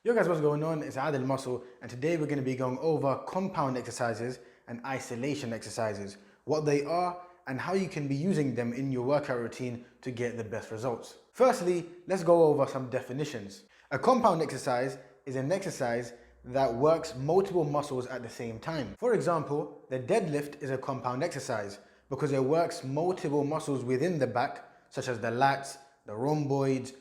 Yo guys, what's going on? It's Adil Muscle, and today we're going to be going over compound exercises and isolation exercises, what they are and how you can be using them in your workout routine to get the best results. Firstly, let's go over some definitions. A compound exercise is an exercise that works multiple muscles at the same time. For example, the deadlift is a compound exercise because it works multiple muscles within the back, such as the lats, the rhomboids,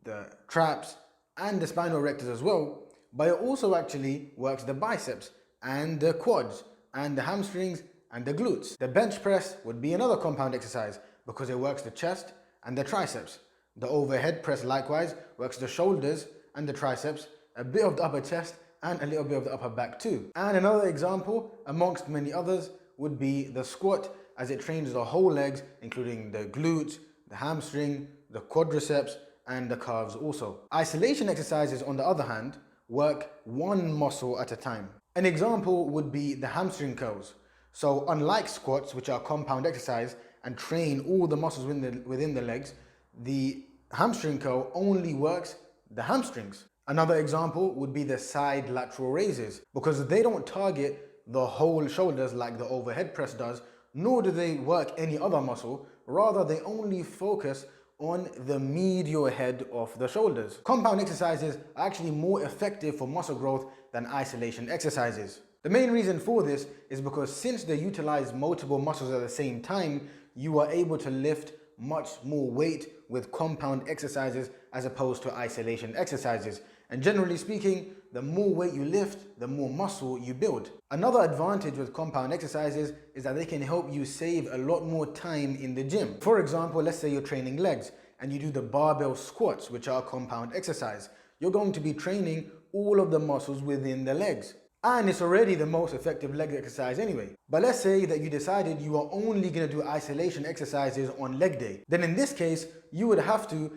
the traps, and the spinal rectors as well, but it also actually works the biceps and the quads and the hamstrings and the glutes. The bench press would be another compound exercise because it works the chest and the triceps. The overhead press likewise works the shoulders and the triceps, a bit of the upper chest and a little bit of the upper back too. And another example, amongst many others, would be the squat, as it trains the whole legs, including the glutes, the hamstring, the quadriceps, and the calves also. Isolation exercises, on the other hand, work one muscle at a time. An example would be the hamstring curls. So unlike squats, which are compound exercise and train all the muscles within the legs, the hamstring curl only works the hamstrings. Another example would be the side lateral raises, because they don't target the whole shoulders like the overhead press does, nor do they work any other muscle, rather they only focus on the medial head of the shoulders. Compound exercises are actually more effective for muscle growth than isolation exercises. The main reason for this is because since they utilize multiple muscles at the same time, you are able to lift much more weight with compound exercises as opposed to isolation exercises. And generally speaking, the more weight you lift, the more muscle you build. Another advantage with compound exercises is that they can help you save a lot more time in the gym. For example, let's say you're training legs and you do the barbell squats, which are a compound exercise. You're going to be training all of the muscles within the legs. And it's already the most effective leg exercise anyway. But let's say that you decided you are only going to do isolation exercises on leg day. Then in this case, you would have to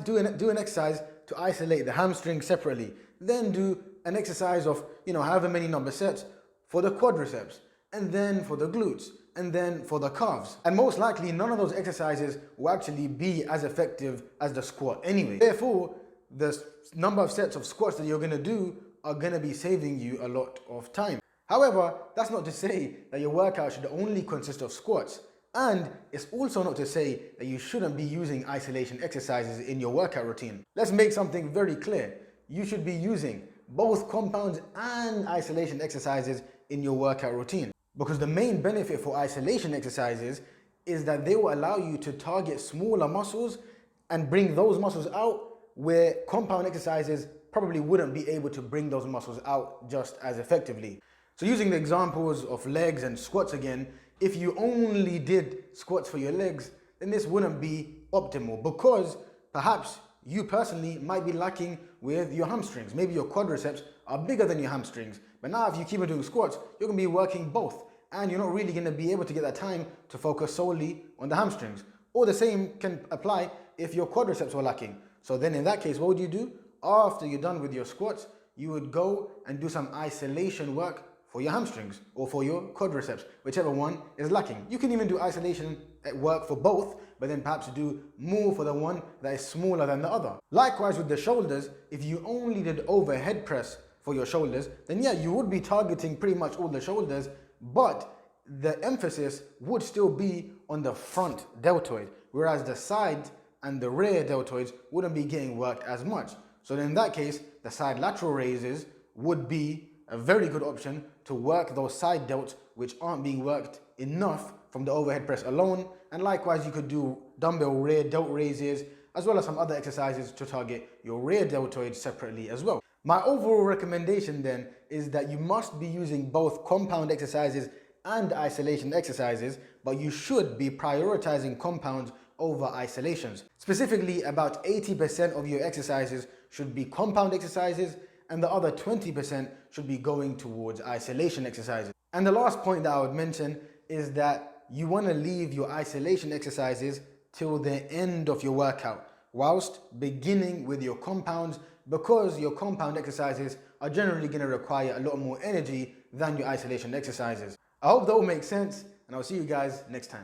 do an exercise to isolate the hamstring separately. Then do an exercise of, however many number sets for the quadriceps, and then for the glutes, and then for the calves. And most likely, none of those exercises will actually be as effective as the squat anyway. Therefore, the number of sets of squats that you're going to do are going to be saving you a lot of time. However, that's not to say that your workout should only consist of squats. And it's also not to say that you shouldn't be using isolation exercises in your workout routine. Let's make something very clear. You should be using both compounds and isolation exercises in your workout routine. Because the main benefit for isolation exercises is that they will allow you to target smaller muscles and bring those muscles out where compound exercises probably wouldn't be able to bring those muscles out just as effectively. So using the examples of legs and squats again, if you only did squats for your legs, then this wouldn't be optimal because perhaps you personally might be lacking with your hamstrings. Maybe your quadriceps are bigger than your hamstrings. But now if you keep on doing squats, you're going to be working both. And you're not really going to be able to get that time to focus solely on the hamstrings. Or the same can apply if your quadriceps were lacking. So then in that case, what would you do? After you're done with your squats, you would go and do some isolation work for your hamstrings or for your quadriceps, whichever one is lacking. You can even do isolation work for both, but then perhaps do more for the one that is smaller than the other. Likewise with the shoulders, if you only did overhead press for your shoulders, then yeah, you would be targeting pretty much all the shoulders, but the emphasis would still be on the front deltoid, whereas the side and the rear deltoids wouldn't be getting worked as much. So then in that case, the side lateral raises would be a very good option to work those side delts which aren't being worked enough from the overhead press alone. And likewise, you could do dumbbell rear delt raises, as well as some other exercises to target your rear deltoids separately as well. My overall recommendation then is that you must be using both compound exercises and isolation exercises, but you should be prioritizing compounds over isolations. Specifically, about 80% of your exercises should be compound exercises and the other 20% should be going towards isolation exercises. And the last point that I would mention is that you want to leave your isolation exercises till the end of your workout, whilst beginning with your compounds, because your compound exercises are generally going to require a lot more energy than your isolation exercises. I hope that all makes sense, and I'll see you guys next time.